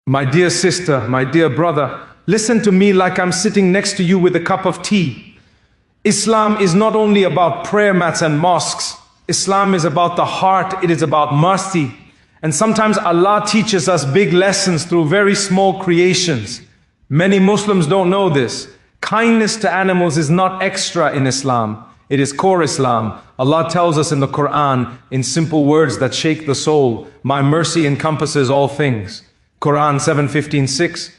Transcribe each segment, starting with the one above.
My dear sister, my dear brother, listen to me like I'm sitting next to you with a cup of tea. Islam is not only about prayer mats and mosques. Islam is about the heart, it is about mercy. And sometimes Allah teaches us big lessons through very small creations. Many Muslims don't know this. Kindness to animals is not extra in Islam. It is core Islam. Allah tells us in the Quran, in simple words that shake the soul, my mercy encompasses all things. Quran 7:15-6,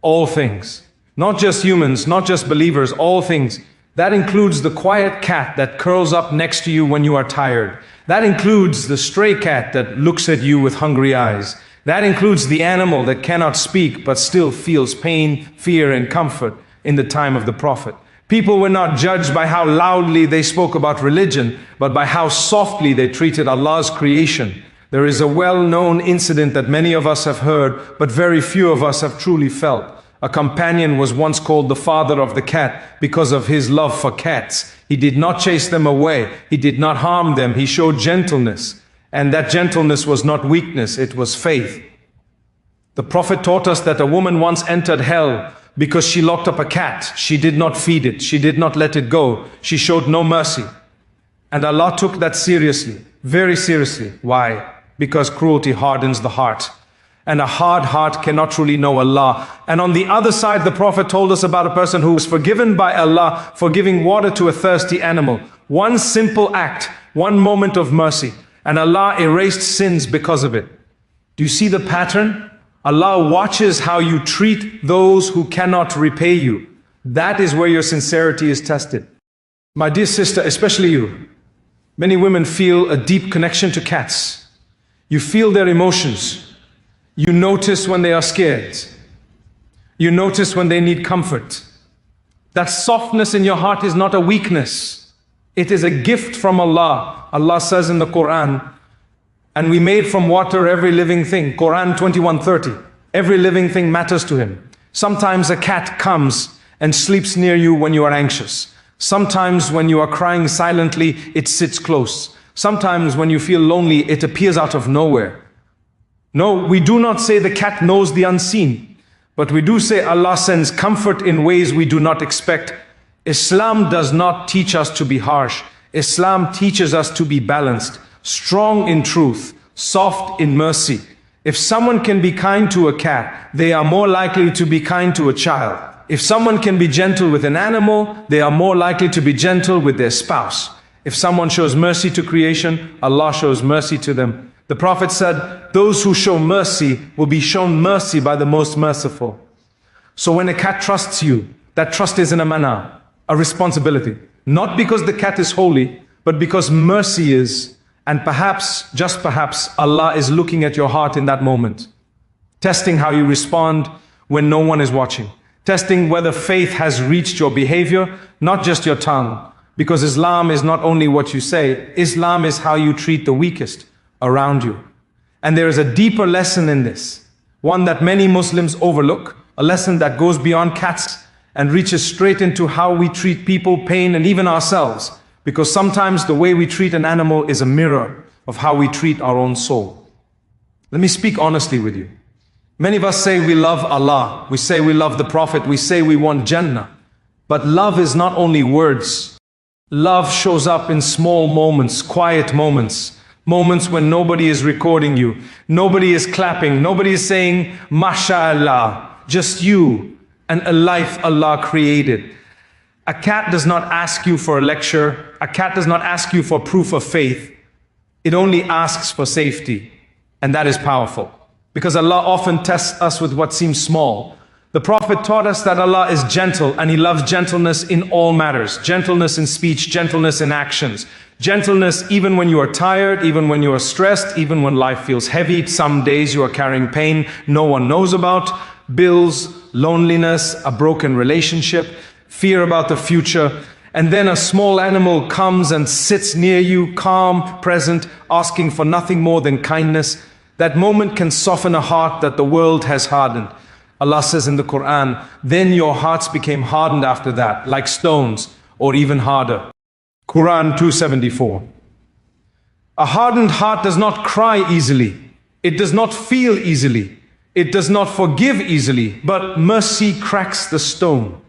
all things. Not just humans, not just believers, all things. That includes the quiet cat that curls up next to you when you are tired. That includes the stray cat that looks at you with hungry eyes. That includes the animal that cannot speak but still feels pain, fear, and comfort in the time of the Prophet. People were not judged by how loudly they spoke about religion, but by how softly they treated Allah's creation. There is a well-known incident that many of us have heard, but very few of us have truly felt. A companion was once called the father of the cat because of his love for cats. He did not chase them away. He did not harm them. He showed gentleness. And that gentleness was not weakness, it was faith. The Prophet taught us that a woman once entered hell because she locked up a cat. She did not feed it. She did not let it go. She showed no mercy. And Allah took that seriously, very seriously. Why? Because cruelty hardens the heart. And a hard heart cannot truly know Allah. And on the other side, the Prophet told us about a person who was forgiven by Allah for giving water to a thirsty animal. One simple act, one moment of mercy. And Allah erased sins because of it. Do you see the pattern? Allah watches how you treat those who cannot repay you. That is where your sincerity is tested. My dear sister, especially you, many women feel a deep connection to cats. You feel their emotions. You notice when they are scared. You notice when they need comfort. That softness in your heart is not a weakness. It is a gift from Allah. Allah says in the Quran, and we made from water every living thing. Quran 21:30. Every living thing matters to Him. Sometimes a cat comes and sleeps near you when you are anxious. Sometimes when you are crying silently, it sits close. Sometimes when you feel lonely, it appears out of nowhere. No, we do not say the cat knows the unseen, but we do say Allah sends comfort in ways we do not expect. Islam does not teach us to be harsh. Islam teaches us to be balanced, strong in truth, soft in mercy. If someone can be kind to a cat, they are more likely to be kind to a child. If someone can be gentle with an animal, they are more likely to be gentle with their spouse. If someone shows mercy to creation, Allah shows mercy to them. The Prophet said, those who show mercy will be shown mercy by the most merciful. So when a cat trusts you, that trust is an amanah, a responsibility. Not because the cat is holy, but because mercy is, and perhaps, just perhaps, Allah is looking at your heart in that moment, testing how you respond when no one is watching, testing whether faith has reached your behavior, not just your tongue. Because Islam is not only what you say, Islam is how you treat the weakest around you. And there is a deeper lesson in this, one that many Muslims overlook, a lesson that goes beyond cats and reaches straight into how we treat people, pain, and even ourselves. Because sometimes the way we treat an animal is a mirror of how we treat our own soul. Let me speak honestly with you. Many of us say we love Allah, we say we love the Prophet, we say we want Jannah. But love is not only words. Love shows up in small moments, quiet moments, moments when nobody is recording you, nobody is clapping, nobody is saying, MashaAllah, just you and a life Allah created. A cat does not ask you for a lecture. A cat does not ask you for proof of faith. It only asks for safety. And that is powerful. Because Allah often tests us with what seems small. The Prophet taught us that Allah is gentle and He loves gentleness in all matters. Gentleness in speech, gentleness in actions. Gentleness even when you are tired, even when you are stressed, even when life feels heavy. Some days you are carrying pain no one knows about. Bills, loneliness, a broken relationship, fear about the future. And then a small animal comes and sits near you, calm, present, asking for nothing more than kindness. That moment can soften a heart that the world has hardened. Allah says in the Quran, then your hearts became hardened after that, like stones, or even harder. Quran 274. A hardened heart does not cry easily. It does not feel easily. It does not forgive easily, but mercy cracks the stone.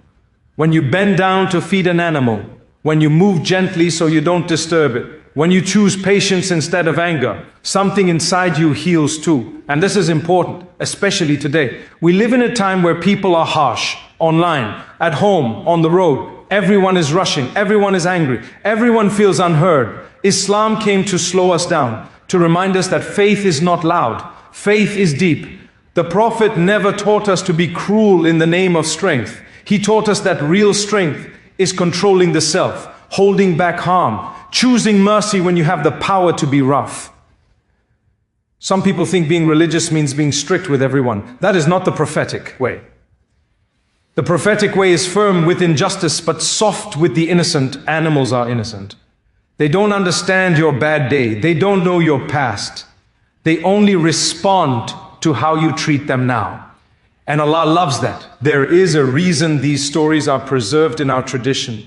When you bend down to feed an animal, when you move gently so you don't disturb it, when you choose patience instead of anger, something inside you heals too. And this is important, especially today. We live in a time where people are harsh, online, at home, on the road. Everyone is rushing, everyone is angry, everyone feels unheard. Islam came to slow us down, to remind us that faith is not loud, faith is deep. The Prophet never taught us to be cruel in the name of strength. He taught us that real strength is controlling the self, holding back harm, choosing mercy when you have the power to be rough. Some people think being religious means being strict with everyone. That is not the prophetic way. The prophetic way is firm with injustice, but soft with the innocent. Animals are innocent. They don't understand your bad day. They don't know your past. They only respond to how you treat them now. And Allah loves that. There is a reason these stories are preserved in our tradition.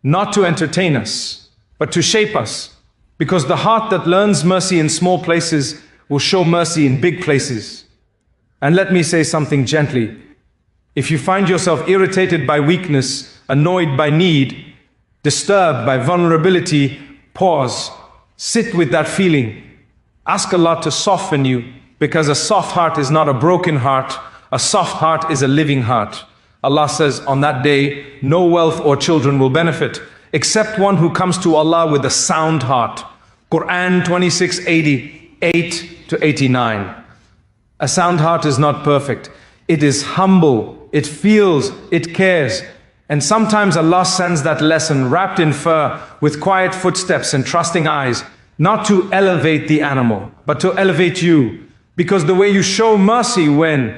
Not to entertain us, but to shape us. Because the heart that learns mercy in small places will show mercy in big places. And let me say something gently. If you find yourself irritated by weakness, annoyed by need, disturbed by vulnerability, pause. Sit with that feeling. Ask Allah to soften you, because a soft heart is not a broken heart. A soft heart is a living heart. Allah says on that day, no wealth or children will benefit, except one who comes to Allah with a sound heart. Quran 26:88 to 89. A sound heart is not perfect. It is humble, it feels, it cares. And sometimes Allah sends that lesson wrapped in fur with quiet footsteps and trusting eyes, not to elevate the animal, but to elevate you. Because the way you show mercy when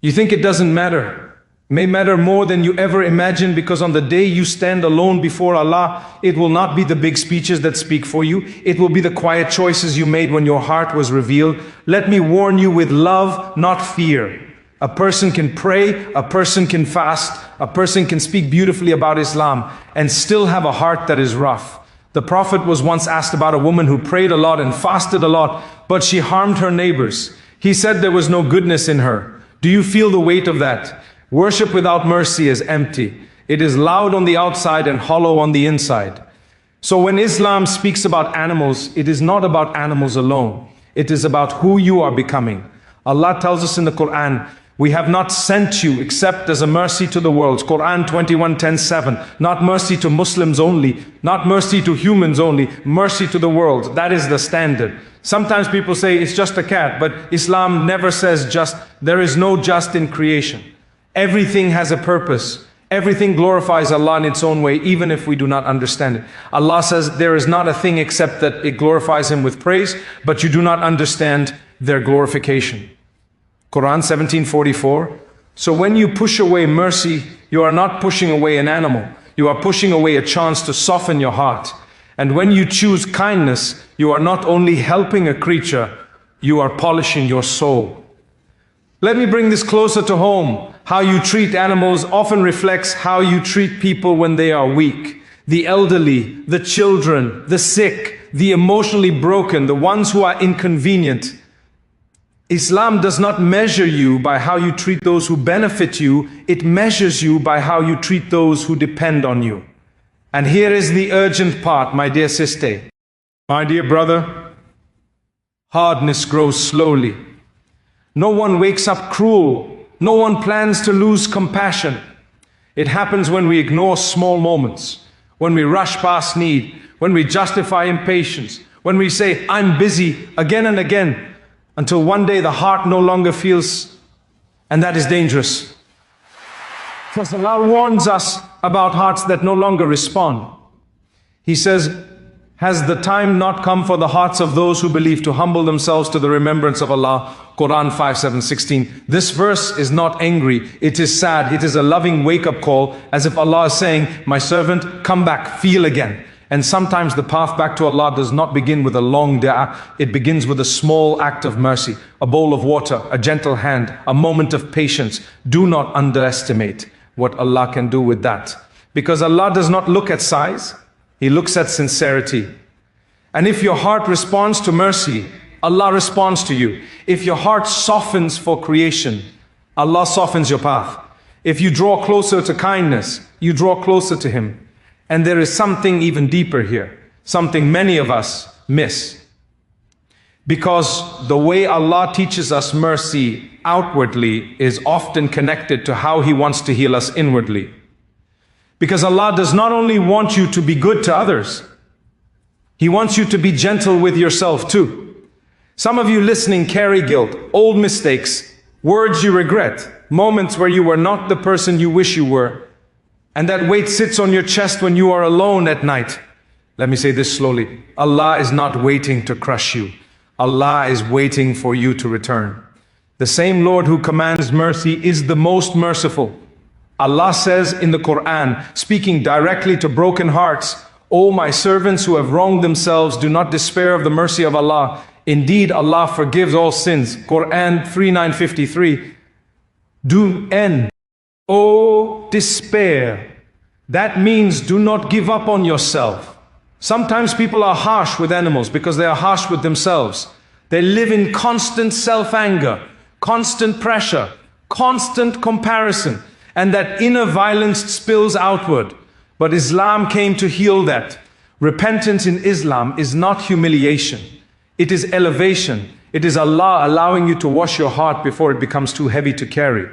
you think it doesn't matter, may matter more than you ever imagined, because on the day you stand alone before Allah, it will not be the big speeches that speak for you. It will be the quiet choices you made when your heart was revealed. Let me warn you with love, not fear. A person can pray, a person can fast, a person can speak beautifully about Islam and still have a heart that is rough. The Prophet was once asked about a woman who prayed a lot and fasted a lot, but she harmed her neighbors. He said there was no goodness in her. Do you feel the weight of that? Worship without mercy is empty. It is loud on the outside and hollow on the inside. So when Islam speaks about animals, it is not about animals alone. It is about who you are becoming. Allah tells us in the Quran, we have not sent you except as a mercy to the world. Quran 21:10-7. Not mercy to Muslims only, not mercy to humans only, mercy to the world. That is the standard. Sometimes people say it's just a cat, but Islam never says just. There is no just in creation. Everything has a purpose. Everything glorifies Allah in its own way, even if we do not understand it. Allah says there is not a thing except that it glorifies Him with praise, but you do not understand their glorification. Quran 17:44. So when you push away mercy, you are not pushing away an animal. You are pushing away a chance to soften your heart. And when you choose kindness, you are not only helping a creature, you are polishing your soul. Let me bring this closer to home. How you treat animals often reflects how you treat people when they are weak. The elderly, the children, the sick, the emotionally broken, the ones who are inconvenient. Islam does not measure you by how you treat those who benefit you. It measures you by how you treat those who depend on you. And here is the urgent part, my dear sister. My dear brother, hardness grows slowly. No one wakes up cruel. No one plans to lose compassion. It happens when we ignore small moments, when we rush past need, when we justify impatience, when we say, I'm busy, again and again, until one day the heart no longer feels, and that is dangerous. Because Allah warns us about hearts that no longer respond. He says, has the time not come for the hearts of those who believe to humble themselves to the remembrance of Allah? Quran 5:7-16. This verse is not angry, it is sad, it is a loving wake-up call, as if Allah is saying, my servant, come back, feel again. And sometimes the path back to Allah does not begin with a long dua, it begins with a small act of mercy, a bowl of water, a gentle hand, a moment of patience. Do not underestimate what Allah can do with that. Because Allah does not look at size, He looks at sincerity. And if your heart responds to mercy, Allah responds to you. If your heart softens for creation, Allah softens your path. If you draw closer to kindness, you draw closer to Him. And there is something even deeper here, something many of us miss. Because the way Allah teaches us mercy outwardly is often connected to how He wants to heal us inwardly. Because Allah does not only want you to be good to others, He wants you to be gentle with yourself too. Some of you listening carry guilt, old mistakes, words you regret, moments where you were not the person you wish you were, and that weight sits on your chest when you are alone at night. Let me say this slowly. Allah is not waiting to crush you. Allah is waiting for you to return. The same Lord who commands mercy is the most merciful. Allah says in the Quran, speaking directly to broken hearts, O my servants who have wronged themselves, do not despair of the mercy of Allah. Indeed, Allah forgives all sins. Quran 3:953. Do end. O despair. That means do not give up on yourself. Sometimes people are harsh with animals because they are harsh with themselves. They live in constant self-anger, constant pressure, constant comparison, and that inner violence spills outward. But Islam came to heal that. Repentance in Islam is not humiliation. It is elevation. It is Allah allowing you to wash your heart before it becomes too heavy to carry.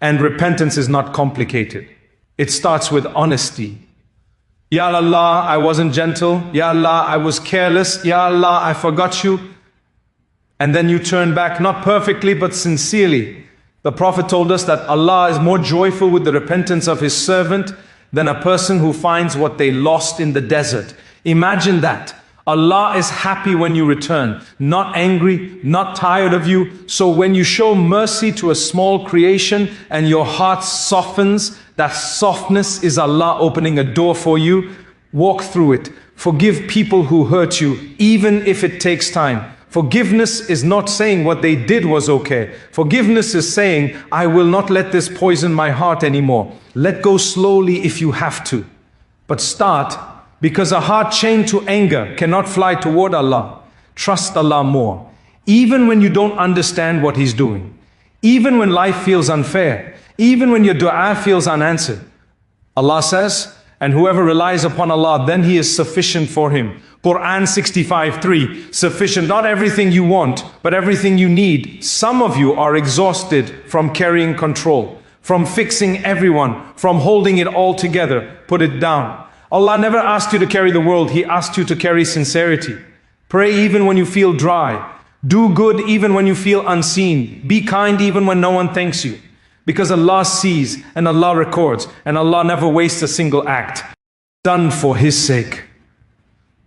And repentance is not complicated. It starts with honesty. Ya Allah, I wasn't gentle. Ya Allah, I was careless. Ya Allah, I forgot you. And then you turn back, not perfectly, but sincerely. The Prophet told us that Allah is more joyful with the repentance of His servant than a person who finds what they lost in the desert. Imagine that. Allah is happy when you return, not angry, not tired of you. So when you show mercy to a small creation and your heart softens, that softness is Allah opening a door for you. Walk through it. Forgive people who hurt you, even if it takes time. Forgiveness is not saying what they did was okay. Forgiveness is saying, I will not let this poison my heart anymore. Let go slowly if you have to. But start, because a heart chained to anger cannot fly toward Allah. Trust Allah more. Even when you don't understand what He's doing. Even when life feels unfair. Even when your dua feels unanswered. Allah says, and whoever relies upon Allah, then He is sufficient for him. Quran 65:3, sufficient, not everything you want, but everything you need. Some of you are exhausted from carrying control, from fixing everyone, from holding it all together. Put it down. Allah never asked you to carry the world, He asked you to carry sincerity. Pray even when you feel dry. Do good even when you feel unseen. Be kind even when no one thanks you. Because Allah sees and Allah records, and Allah never wastes a single act done for His sake.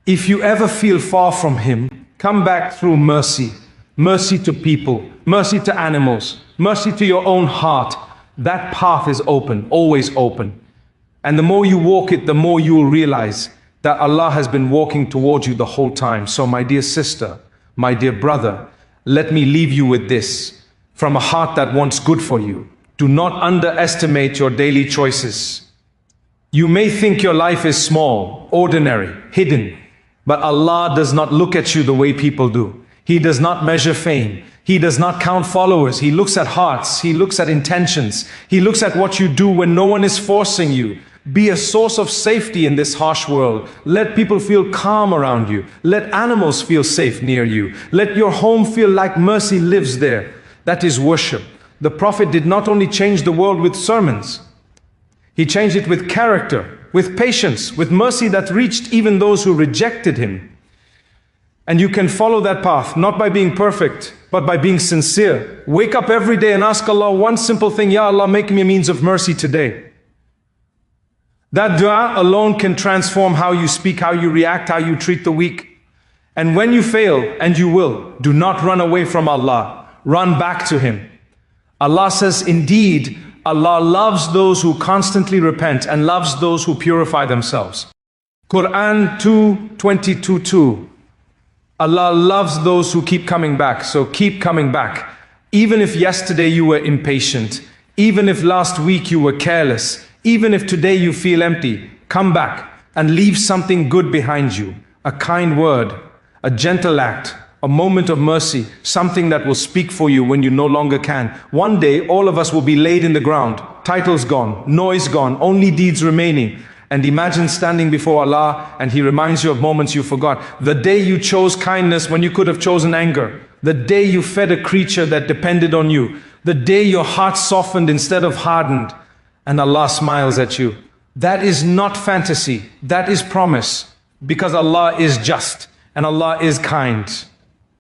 If you ever feel far from Him, come back through mercy. Mercy to people, mercy to animals, mercy to your own heart. That path is open, always open. And the more you walk it, the more you will realize that Allah has been walking towards you the whole time. So my dear sister, my dear brother, let me leave you with this from a heart that wants good for you. Do not underestimate your daily choices. You may think your life is small, ordinary, hidden, but Allah does not look at you the way people do. He does not measure fame. He does not count followers. He looks at hearts. He looks at intentions. He looks at what you do when no one is forcing you. Be a source of safety in this harsh world. Let people feel calm around you. Let animals feel safe near you. Let your home feel like mercy lives there. That is worship. The Prophet did not only change the world with sermons. He changed it with character, with patience, with mercy that reached even those who rejected Him. And you can follow that path, not by being perfect, but by being sincere. Wake up every day and ask Allah one simple thing, Ya Allah, make me a means of mercy today. That dua alone can transform how you speak, how you react, how you treat the weak. And when you fail, and you will, do not run away from Allah. Run back to Him. Allah says, indeed, Allah loves those who constantly repent and loves those who purify themselves. Quran 2:22:2. Allah loves those who keep coming back, so keep coming back. Even if yesterday you were impatient, even if last week you were careless, even if today you feel empty, come back and leave something good behind you. A kind word, a gentle act, a moment of mercy, something that will speak for you when you no longer can. One day, all of us will be laid in the ground, titles gone, noise gone, only deeds remaining. And imagine standing before Allah and He reminds you of moments you forgot. The day you chose kindness when you could have chosen anger. The day you fed a creature that depended on you. The day your heart softened instead of hardened. And Allah smiles at you. That is not fantasy. That is promise. Because Allah is just and Allah is kind.